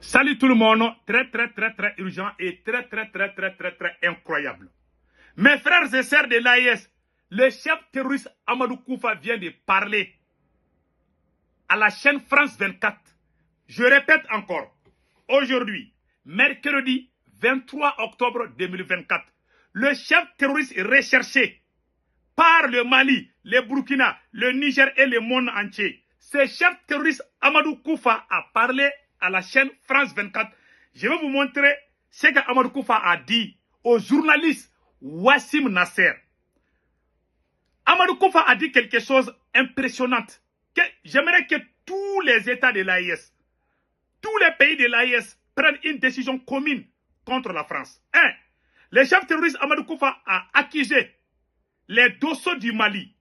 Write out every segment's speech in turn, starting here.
Salut tout le monde, très urgent et très incroyable. Mes frères et sœurs de l'AIS, le chef terroriste Amadou Koufa vient de parler à la chaîne France 24. Je répète encore, aujourd'hui, mercredi 23 octobre 2024, le chef terroriste est recherché par le Mali, le Burkina, le Niger et le monde entier. Ce chef terroriste Amadou Koufa a parlé à la chaîne France 24. Je vais vous montrer ce qu'Amadou Koufa a dit au journaliste Wassim Nasser. Amadou Koufa a dit quelque chose d'impressionnant. J'aimerais que tous les États de l'AIS, tous les pays de l'AIS prennent une décision commune contre la France. 1. Le chef terroriste Amadou Koufa a accusé les Dosso du Mali,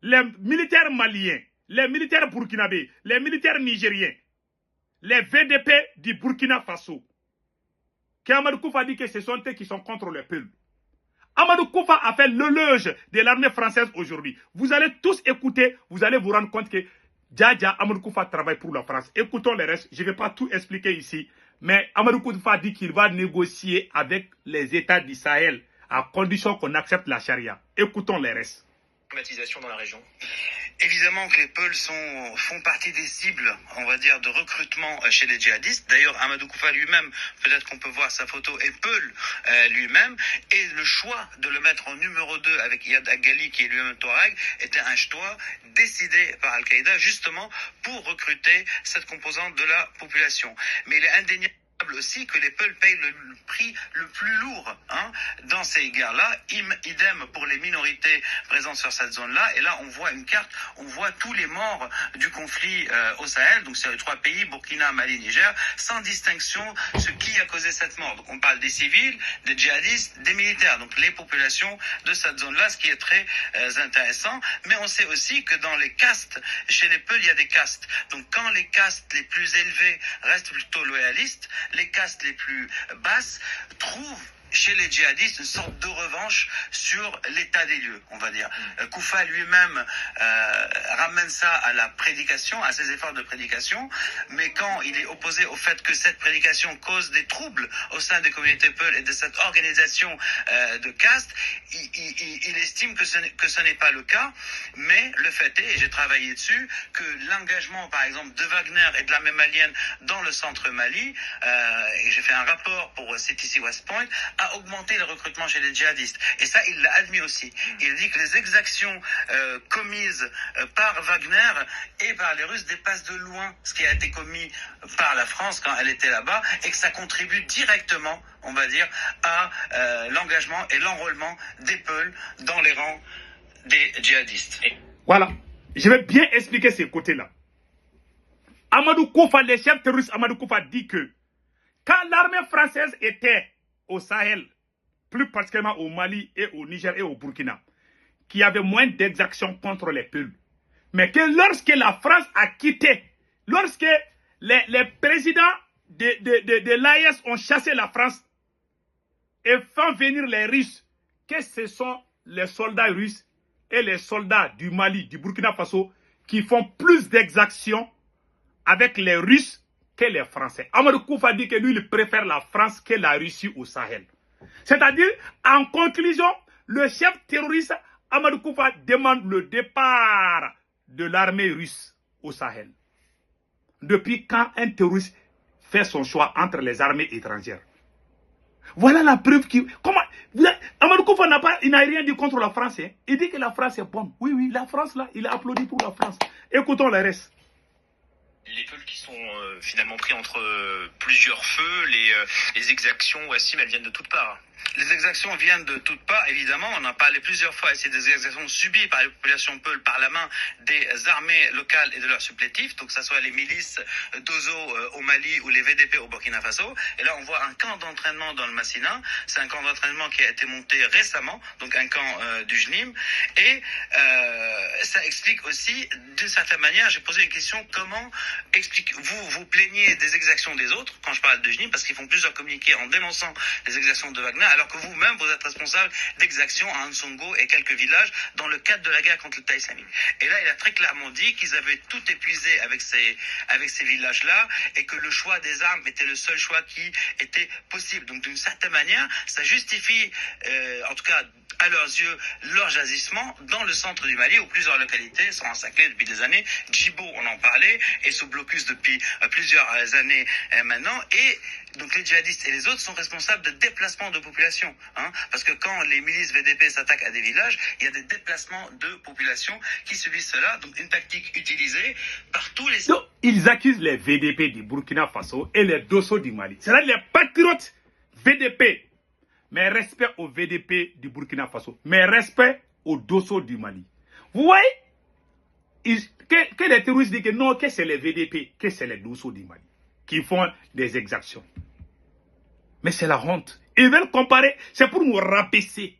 les militaires maliens, les militaires burkinabés, les militaires nigériens, les VDP du Burkina Faso. Amadou Koufa dit que ce sont eux qui sont contre le peuple. Amadou Koufa a fait l'éloge de l'armée française aujourd'hui. Vous allez tous écouter, vous allez vous rendre compte que Djadja Amadou Koufa travaille pour la France. Écoutons le reste, je ne vais pas tout expliquer ici, mais Amadou Koufa dit qu'il va négocier avec les États du Sahel à condition qu'on accepte la charia. Écoutons les restes. Dans la région. Évidemment que les Peuls font partie des cibles, on va dire, de recrutement chez les djihadistes. D'ailleurs, Amadou Koufa lui-même, peut-être qu'on peut voir sa photo, est Peul lui-même. Et le choix de le mettre en numéro 2 avec Iyad Agali, qui est lui-même Touareg, était un choix décidé par Al-Qaïda, justement, pour recruter cette composante de la population. Mais il est indéniable aussi que les Peuls payent le prix le plus lourd dans ces guerres-là. Idem pour les minorités présentes sur cette zone-là. Et là, on voit une carte, on voit tous les morts du conflit au Sahel. Donc, c'est les 3 pays, Burkina, Mali, Niger, sans distinction ce qui a causé cette mort. Donc, on parle des civils, des djihadistes, des militaires. Donc, les populations de cette zone-là, ce qui est très intéressant. Mais on sait aussi que dans les castes, chez les Peuls, il y a des castes. Donc, quand les castes les plus élevées restent plutôt loyalistes, les castes les plus basses trouvent chez les djihadistes une sorte de revanche sur l'état des lieux, on va dire. Koufa lui-même ramène ça à la prédication, à ses efforts de prédication, mais quand il est opposé au fait que cette prédication cause des troubles au sein des communautés Peuls et de cette organisation de caste, il estime que ce n'est pas le cas, mais le fait est, et j'ai travaillé dessus, que l'engagement, par exemple, de Wagner et de l'armée malienne dans le centre Mali, et j'ai fait un rapport pour CTC West Point, a augmenté le recrutement chez les djihadistes. Et ça, il l'a admis aussi. Il dit que les exactions commises par Wagner et par les Russes dépassent de loin ce qui a été commis par la France quand elle était là-bas, et que ça contribue directement, on va dire, à l'engagement et l'enrôlement des Peuls dans les rangs des djihadistes. Voilà. Je vais bien expliquer ces côtés-là. Amadou Koufa, le chef terroriste Amadou Koufa dit que quand l'armée française était au Sahel, plus particulièrement au Mali et au Niger et au Burkina, qu'il y avait moins d'exactions contre les Peuls. Mais que lorsque la France a quitté, lorsque les présidents de l'AIS ont chassé la France et fait venir les Russes, que ce sont les soldats russes et les soldats du Mali, du Burkina Faso, qui font plus d'exactions avec les Russes que les Français. Amadou Koufa dit que lui, il préfère la France que la Russie au Sahel. C'est-à-dire, en conclusion, le chef terroriste Amadou Koufa demande le départ de l'armée russe au Sahel. Depuis quand un terroriste fait son choix entre les armées étrangères? Voilà la preuve qui... Comment... Amadou Koufa n'a rien dit contre la France. Hein? Il dit que la France est bonne. Oui, la France, là, il a applaudi pour la France. Écoutons le reste. Les Peuls qui sont finalement pris entre plusieurs feux, les exactions, Wassim, elles viennent de toutes parts. Les exactions viennent de toutes parts, évidemment. On en a parlé plusieurs fois. C'est des exactions subies par les populations Peuls par la main des armées locales et de leurs supplétifs. Donc, que ce soit les milices d'Ozo au Mali ou les VDP au Burkina Faso. Et là, on voit un camp d'entraînement dans le Massina. C'est un camp d'entraînement qui a été monté récemment, donc un camp du JNIM. Et ça explique aussi, d'une certaine manière, j'ai posé une question, comment vous plaignez des exactions des autres, quand je parle de JNIM, parce qu'ils font plusieurs communiqués en dénonçant les exactions de Wagner, alors que vous-même, vous êtes responsable d'exactions à Ansongo et quelques villages dans le cadre de la guerre contre l'État islamique. Et là, il a très clairement dit qu'ils avaient tout épuisé avec ces villages-là et que le choix des armes était le seul choix qui était possible. Donc, d'une certaine manière, ça justifie, en tout cas, à leurs yeux, leur agissement dans le centre du Mali, où plusieurs localités sont encerclées depuis des années. Djibo, on en parlait, est sous blocus depuis plusieurs années maintenant. Et donc les djihadistes et les autres sont responsables de déplacements de population. Parce que quand les milices VDP s'attaquent à des villages, il y a des déplacements de population qui subissent cela. Donc une tactique utilisée par tous les... Donc, ils accusent les VDP du Burkina Faso et les Dosso du Mali. C'est-à-dire les patriotes VDP. Mais respect au VDP du Burkina Faso. Mais respect au Dosso du Mali. Vous voyez que les terroristes disent que non, que c'est les VDP, que c'est les Dosso du Mali qui font des exactions. Mais c'est la honte. Ils veulent comparer. C'est pour nous rabaisser.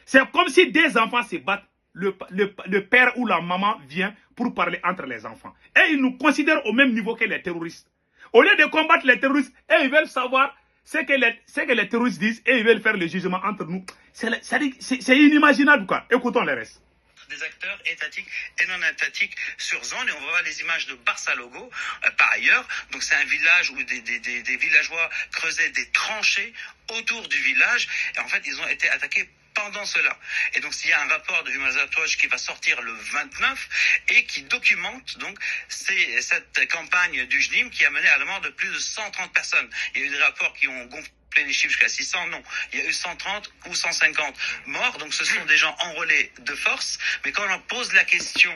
C'est comme si des enfants se battent. Le père ou la maman vient pour parler entre les enfants. Et ils nous considèrent au même niveau que les terroristes. Au lieu de combattre les terroristes, et ils veulent savoir ce que les terroristes disent et ils veulent faire le jugement entre nous. C'est inimaginable, quoi. Écoutons le reste. Des acteurs étatiques et non étatiques sur zone, et on va voir les images de Barça Logo par ailleurs. Donc c'est un village où des villageois creusaient des tranchées autour du village, et en fait ils ont été attaqués pendant cela. Et donc s'il y a un rapport de Human Rights Watch qui va sortir le 29 et qui documente donc cette campagne du JNIM qui a mené à la mort de plus de 130 personnes. Il y a eu des rapports qui ont gonflé les chiffres jusqu'à 600, non. Il y a eu 130 ou 150 morts, donc ce sont des gens enrôlés de force. Mais quand on pose la question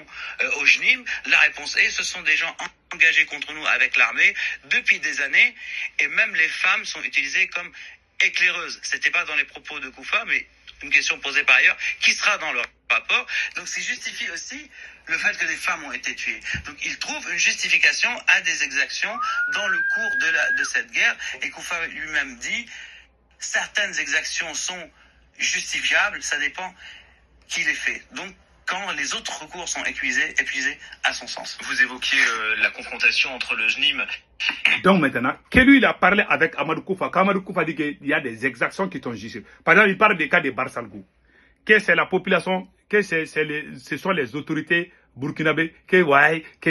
au JNIM, la réponse est ce sont des gens engagés contre nous avec l'armée depuis des années, et même les femmes sont utilisées comme éclaireuses. C'était pas dans les propos de Koufa, mais une question posée par ailleurs, qui sera dans leur rapport. Donc ça justifie aussi le fait que des femmes ont été tuées. Donc ils trouvent une justification à des exactions dans le cours de cette guerre. Et Koufa lui-même dit, certaines exactions sont justifiables, ça dépend qui les fait. Donc quand les autres recours sont épuisés à son sens. Vous évoquiez la confrontation entre le JNIM. Donc maintenant, que lui il a parlé avec Amadou Koufa, qu'Amadou Koufa dit qu'il y a des exactions qui sont justifiées. Par exemple, il parle des cas de Barsalgou, que c'est la population, que ce sont les autorités burkinabées, que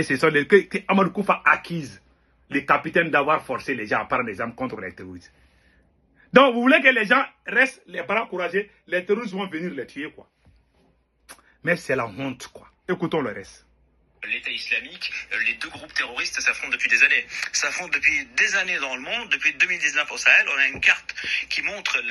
ce sont que Amadou Koufa accuse les capitaines d'avoir forcé les gens à prendre des armes contre les terroristes. Donc vous voulez que les gens restent les bras courageux, les terroristes vont venir les tuer, quoi. Mais c'est la honte, quoi. Écoutons le reste. L'État islamique, les deux groupes terroristes s'affrontent depuis des années. S'affrontent depuis des années dans le monde, depuis 2019 au Sahel. On a une carte qui montre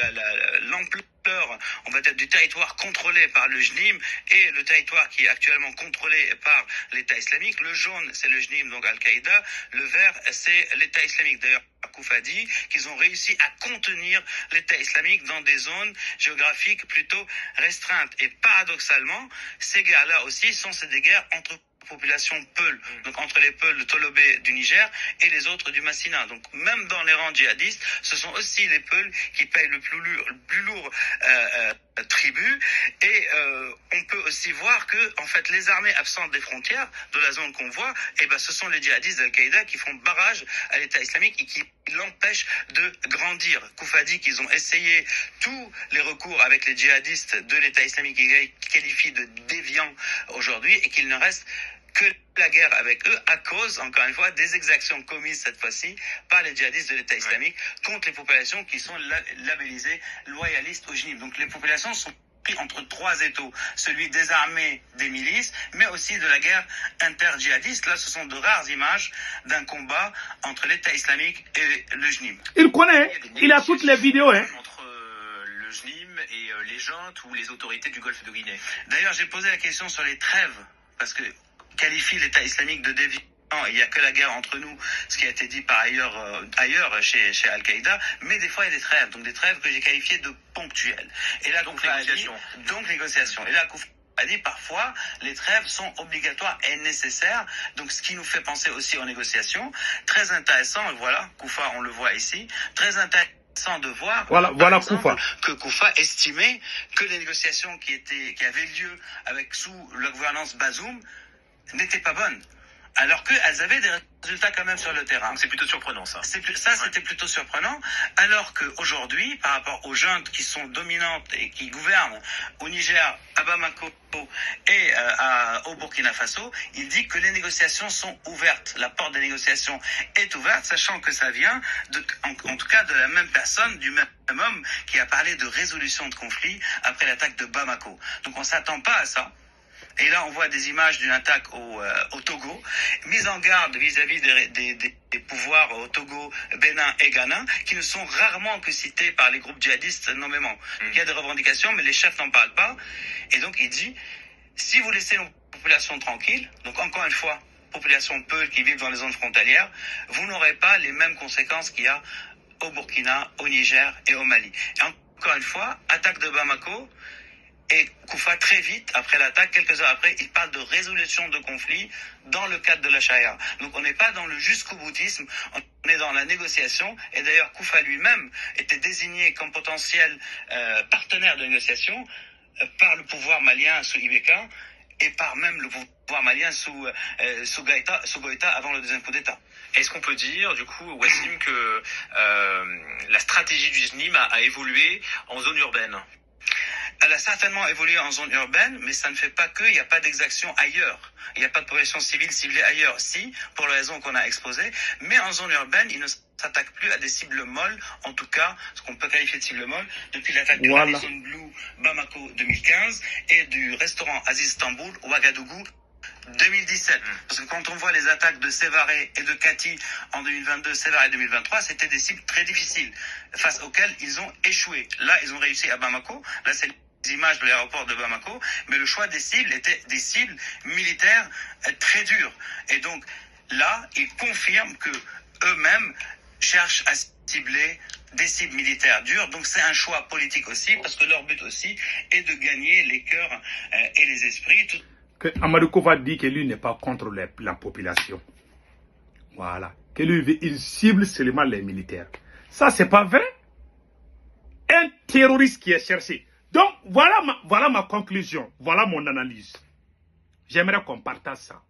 l'ampleur, on va dire, du territoire contrôlé par le JNIM et le territoire qui est actuellement contrôlé par l'État islamique. Le jaune, c'est le JNIM, donc Al-Qaïda. Le vert, c'est l'État islamique. D'ailleurs, Koufa dit qu'ils ont réussi à contenir l'État islamique dans des zones géographiques plutôt restreintes. Et paradoxalement, ces guerres-là aussi sont des guerres entre population Peul, donc entre les Peuls de Tolobé du Niger et les autres du Massina. Donc même dans les rangs djihadistes, ce sont aussi les Peuls qui payent le plus lourd tribut. Et on peut aussi voir que en fait les armées absentes des frontières de la zone qu'on voit, ce sont les djihadistes d'Al-Qaïda qui font barrage à l'État islamique et qui l'empêchent de grandir. Koufa dit qu'ils ont essayé tous les recours avec les djihadistes de l'État islamique qui qualifient de déviants aujourd'hui, et qu'il ne reste que la guerre avec eux à cause, encore une fois, des exactions commises cette fois-ci par les djihadistes de l'État islamique contre les populations qui sont labellisées loyalistes au JNIM. Donc les populations sont pris entre trois étaux, celui des armées, des milices, mais aussi de la guerre inter-djihadiste. Là, ce sont de rares images d'un combat entre l'État islamique et le JNIM. Il connaît, il a toutes les vidéos. Entre le JNIM et les juntes ou les autorités du Golfe de Guinée. D'ailleurs, j'ai posé la question sur les trêves, parce que qualifie l'État islamique de déviant. Il n'y a que la guerre entre nous, ce qui a été dit par ailleurs chez Al-Qaïda, mais des fois il y a des trêves, donc des trêves que j'ai qualifiées de ponctuelles. Et là, donc négociation. Donc négociation. Et là, Koufa a dit parfois les trêves sont obligatoires et nécessaires, donc ce qui nous fait penser aussi aux négociations. Très intéressant, et voilà, Koufa, on le voit ici, très intéressant de voir voilà Koufa. Que Koufa estimait que les négociations qui avaient lieu sous la gouvernance Bazoum n'étaient pas bonnes. alors qu'elles avaient des résultats quand même sur le terrain. Donc c'est plutôt surprenant ça. C'était plutôt surprenant, alors qu'aujourd'hui, par rapport aux juntes qui sont dominantes et qui gouvernent au Niger, à Bamako et au Burkina Faso, il dit que les négociations sont ouvertes. La porte des négociations est ouverte, sachant que ça vient, en tout cas, de la même personne, du même homme qui a parlé de résolution de conflit après l'attaque de Bamako. Donc on ne s'attend pas à ça. Et là, on voit des images d'une attaque au Togo, mise en garde vis-à-vis des pouvoirs au Togo, Bénin et Ghana, qui ne sont rarement que cités par les groupes djihadistes nommément. Il y a des revendications, mais les chefs n'en parlent pas. Et donc, il dit, si vous laissez nos populations tranquilles, donc encore une fois, population Peul qui vivent dans les zones frontalières, vous n'aurez pas les mêmes conséquences qu'il y a au Burkina, au Niger et au Mali. Et encore une fois, attaque de Bamako. Et Koufa, très vite, après l'attaque, quelques heures après, il parle de résolution de conflit dans le cadre de la charia. Donc on n'est pas dans le jusqu'au boutisme, on est dans la négociation. Et d'ailleurs, Koufa lui-même était désigné comme potentiel partenaire de négociation par le pouvoir malien sous Ibeka et par même le pouvoir malien sous Goïta avant le deuxième coup d'État. Est-ce qu'on peut dire, du coup, Wassim, que la stratégie du SNIM a évolué en zone urbaine ? Elle a certainement évolué en zone urbaine, mais ça ne fait pas qu'il n'y a pas d'exaction ailleurs. Il n'y a pas de population civile ciblée ailleurs. Si, pour les raisons qu'on a exposées, mais en zone urbaine, il ne s'attaque plus à des cibles molles, en tout cas, ce qu'on peut qualifier de cibles molles, depuis l'attaque de Radisson Blu, Bamako 2015, et du restaurant Aziz Istanbul, Ouagadougou, 2017. Parce que quand on voit les attaques de Sévaré et de Kati en 2022, Sévaré 2023, c'était des cibles très difficiles, face auxquelles ils ont échoué. Là, ils ont réussi à Bamako. Là, c'est les images de l'aéroport de Bamako. Mais le choix des cibles était des cibles militaires très dures. Et donc, là, ils confirment que eux-mêmes cherchent à cibler des cibles militaires dures. Donc, c'est un choix politique aussi, parce que leur but aussi est de gagner les cœurs et les esprits. Que Amadou Koufa dit que lui n'est pas contre la population. Voilà. Que lui, il cible seulement les militaires. Ça, c'est pas vrai. Un terroriste qui est cherché. Donc, voilà ma conclusion. Voilà mon analyse. J'aimerais qu'on partage ça.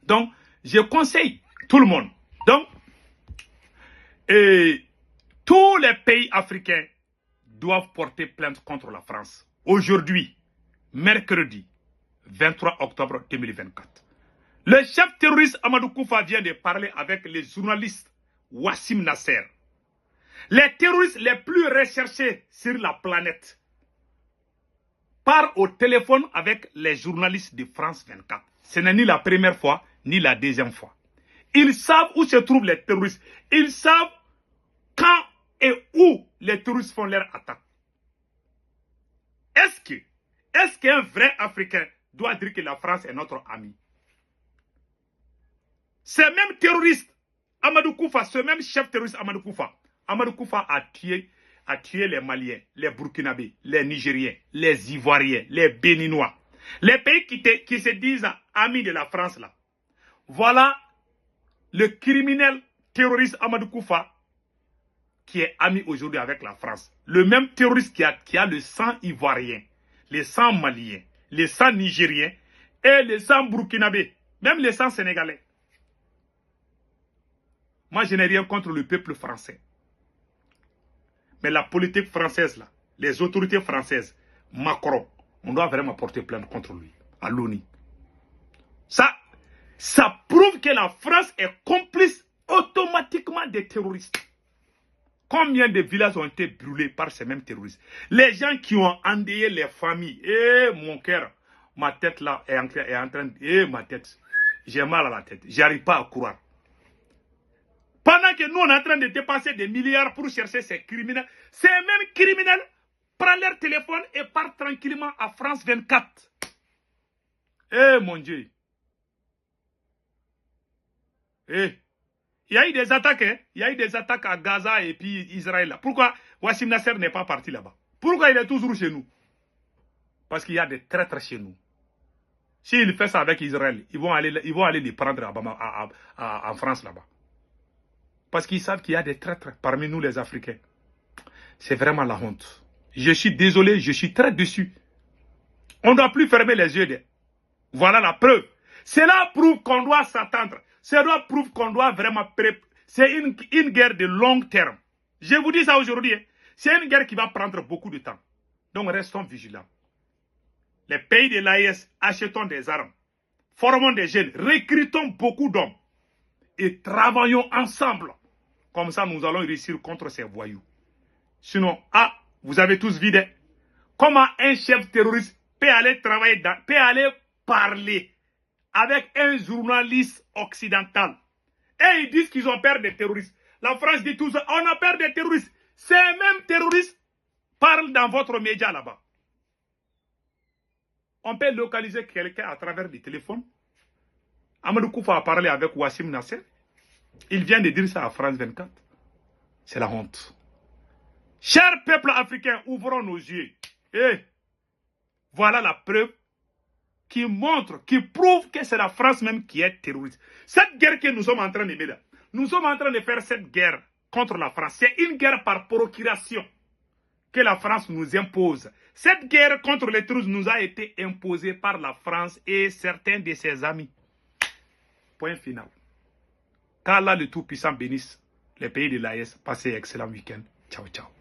Donc, je conseille tout le monde. Donc, tous les pays africains doivent porter plainte contre la France. Aujourd'hui, mercredi 23 octobre 2024. Le chef terroriste Amadou Koufa vient de parler avec les journalistes Wassim Nasser. Les terroristes les plus recherchés sur la planète parlent au téléphone avec les journalistes de France 24. Ce n'est ni la première fois, ni la deuxième fois. Ils savent où se trouvent les terroristes. Ils savent quand et où les terroristes font leur attaque. Est-ce qu'un vrai Africain doit dire que la France est notre ami? Ce même terroriste, Amadou Koufa, ce même chef terroriste Amadou Koufa a tué les Maliens, les Burkinabés, les Nigériens, les Ivoiriens, les Béninois. Les pays qui se disent amis de la France là. Voilà le criminel terroriste Amadou Koufa qui est ami aujourd'hui avec la France. Le même terroriste qui a le sang ivoirien, le sang malien, le sang nigérien et le sang burkinabé, même le sang sénégalais. Moi, je n'ai rien contre le peuple français. Mais la politique française, là, les autorités françaises, Macron, on doit vraiment porter plainte contre lui, à l'ONU. Ça prouve que la France est complice automatiquement des terroristes. Combien de villages ont été brûlés par ces mêmes terroristes? Les gens qui ont endeuillé les familles. Mon cœur, ma tête là est en train de... ma tête, j'ai mal à la tête. J'arrive pas à courir. Pendant que nous, on est en train de dépenser des milliards pour chercher ces criminels, ces mêmes criminels prennent leur téléphone et partent tranquillement à France 24. Mon Dieu. Il y a eu des attaques, hein? Il y a eu des attaques à Gaza et puis Israël. Là. Pourquoi Wassim Nasser n'est pas parti là-bas? Pourquoi il est toujours chez nous? Parce qu'il y a des traîtres chez nous. S'il fait ça avec Israël, ils vont aller les prendre en France là-bas. Parce qu'ils savent qu'il y a des traîtres parmi nous les Africains. C'est vraiment la honte. Je suis désolé, je suis très déçu. On ne doit plus fermer les yeux. Voilà la preuve. Cela prouve qu'on doit s'attendre. Cela prouve qu'on doit vraiment préparer. C'est une guerre de long terme. Je vous dis ça aujourd'hui. Hein. C'est une guerre qui va prendre beaucoup de temps. Donc restons vigilants. Les pays de l'AES, achetons des armes. Formons des jeunes. Recrutons beaucoup d'hommes. Et travaillons ensemble. Comme ça, nous allons réussir contre ces voyous. Sinon, vous avez tous vu comment un chef terroriste peut aller travailler, peut aller parler avec un journaliste occidental. Et ils disent qu'ils ont peur des terroristes. La France dit tout ça, on a peur des terroristes. Ces mêmes terroristes parlent dans votre média là-bas. On peut localiser quelqu'un à travers des téléphones. Amadou Koufa a parlé avec Wassim Nasser. Il vient de dire ça à France 24. C'est la honte. Chers peuples africains, ouvrons nos yeux. Et voilà la preuve qui montre, qui prouve que c'est la France même qui est terroriste. Cette guerre que nous sommes en train de mener, nous sommes en train de faire cette guerre contre la France. C'est une guerre par procuration que la France nous impose. Cette guerre contre les terroristes nous a été imposée par la France et certains de ses amis. Point final. Qu'Allah le Tout-Puissant bénisse les pays de l'AES. Passez un excellent week-end. Ciao, ciao.